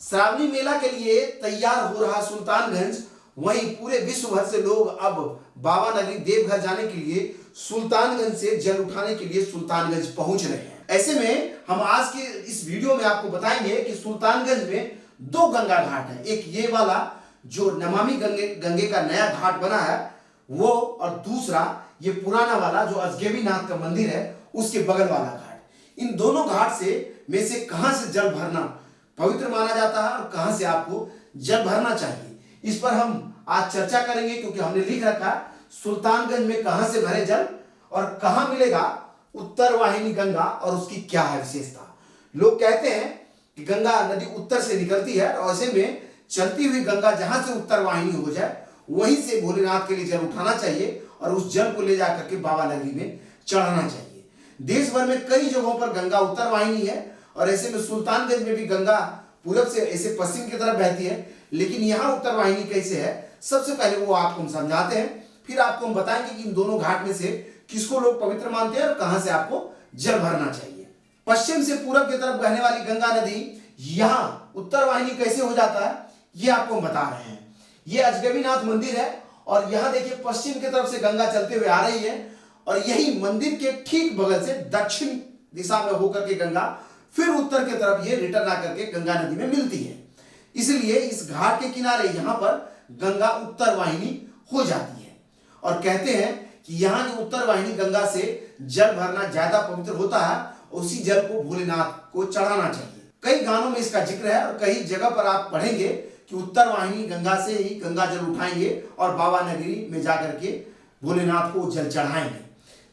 श्रावणी मेला के लिए तैयार हो रहा सुल्तानगंज, वहीं पूरे विश्व भर से लोग अब बाबा नगरी देवघर जाने के लिए सुल्तानगंज से जल उठाने के लिए सुल्तानगंज पहुंच रहे हैं। ऐसे में हम आज के इस वीडियो में आपको बताएंगे कि सुल्तानगंज में दो गंगा घाट है। एक ये वाला जो नमामि गंगे का नया घाट बना है वो, और दूसरा ये पुराना वाला जो अजगैबीनाथ का मंदिर है उसके बगल वाला घाट। इन दोनों घाट में से कहां से जल भरना पवित्र माना जाता है और कहां से आपको जल भरना चाहिए, इस पर हम आज चर्चा करेंगे। क्योंकि हमने लिख रखा है सुल्तानगंज में कहां से भरे जल और कहां मिलेगा उत्तर वाहिनी गंगा और उसकी क्या है विशेषता। लोग कहते हैं कि गंगा नदी उत्तर से निकलती है और ऐसे में चलती हुई गंगा जहां से उत्तर वाहिनी हो जाए वहीं से भोलेनाथ के लिए जल उठाना चाहिए और उस जल को ले जाकर के बाबा नगरी में चढ़ाना चाहिए। देश भर में कई जगहों पर गंगा उत्तर वाहिनी है और ऐसे में सुल्तानगंज में भी गंगा पूरब से ऐसे पश्चिम की तरफ बहती है, लेकिन यहाँ उत्तर वाहिनी कैसे है सबसे पहले वो आपको हम समझाते हैं, फिर आपको हम बताएंगे कि इन दोनों घाट में से किसको लोग पवित्र मानते हैं और कहां से आपको जल भरना चाहिए। पश्चिम से पूरब की तरफ बहने वाली गंगा नदी यहाँ उत्तर वाहिनी कैसे हो जाता है ये आपको हम बता रहे हैं। ये अजगैबीनाथ मंदिर है और यहाँ देखिए पश्चिम की तरफ से गंगा चलते हुए आ रही है और यही मंदिर के ठीक बगल से दक्षिण दिशा में होकर के गंगा फिर उत्तर की तरफ ये रिटर्न आकर के गंगा नदी में मिलती है। इसलिए इस घाट के किनारे यहाँ पर गंगा उत्तर वाहिनी हो जाती है और कहते हैं कि यहाँ जो उत्तर वाहिनी गंगा से जल भरना ज्यादा पवित्र होता है, उसी जल को भोलेनाथ को चढ़ाना चाहिए। कई गानों में इसका जिक्र है और कई जगह पर आप पढ़ेंगे कि उत्तर वाहिनी गंगा से ही गंगा जल उठाएंगे और बाबा नगरी में जाकर के भोलेनाथ को जल चढ़ाएंगे।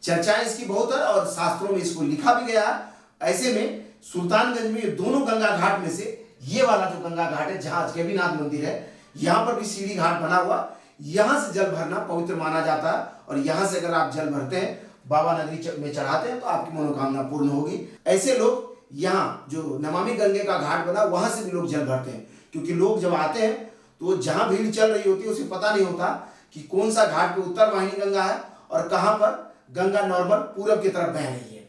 चर्चाएं इसकी बहुत है और शास्त्रों में इसको लिखा भी गया है। ऐसे में सुल्तानगंज में दोनों गंगा घाट में से ये वाला जो गंगा घाट है जहां अजगैबीनाथ मंदिर है, यहाँ पर भी सीढ़ी घाट बना हुआ, यहां से जल भरना पवित्र माना जाता है और यहां से अगर आप जल भरते हैं बाबा नगरी में चढ़ाते हैं तो आपकी मनोकामना पूर्ण होगी। ऐसे लोग यहाँ जो नमामि गंगे का घाट बना वहां से भी लोग जल भरते हैं, क्योंकि लोग जब आते हैं तो जहां भीड़ चल रही होती है उसे पता नहीं होता कि कौन सा घाट पे उत्तर वाहिनी गंगा है और कहां पर गंगा नॉर्मल पूरब की तरफ बह रही है।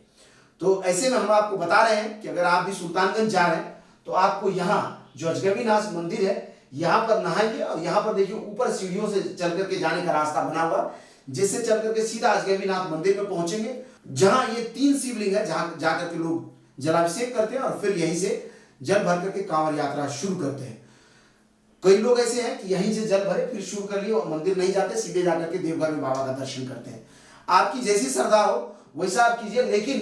तो ऐसे में हम आपको बता रहे हैं कि अगर आप भी सुल्तानगंज जा रहे हैं तो आपको यहाँ जो अजगैबीनाथ मंदिर है यहाँ पर नहाइए और यहाँ पर देखिए ऊपर सीढ़ियों से चल करके जाने का रास्ता बना हुआ, जिससे चल करके सीधा अजगैबीनाथ मंदिर में पहुंचेंगे, जहां ये 3 शिवलिंग है जहां जाकर के लोग जलाभिषेक करते हैं और फिर यहीं से जल भर करके कांवड़ यात्रा शुरू करते हैं। कई लोग ऐसे हैं कि यहीं से जल भरे फिर शुरू कर लिए और मंदिर नहीं जाते, सीधे जाकर के देवघर में बाबा का दर्शन करते हैं। आपकी जैसी श्रद्धा हो वैसा आप कीजिए, लेकिन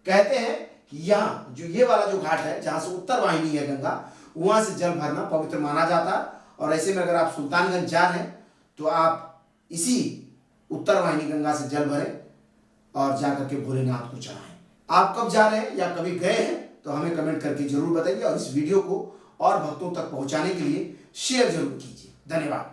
कहते हैं कि यहाँ जो ये वाला जो घाट है जहां से उत्तर वाहिनी है गंगा, वहां से जल भरना पवित्र माना जाता है। और ऐसे में अगर आप सुल्तानगंज जा रहे हैं तो आप इसी उत्तर वाहिनी गंगा से जल भरें और जाकर के भोलेनाथ को चढ़ाएं। आप कब जा रहे हैं या कभी गए हैं तो हमें कमेंट करके जरूर बताइए और इस वीडियो को और भक्तों तक पहुंचाने के लिए शेयर जरूर कीजिए। धन्यवाद।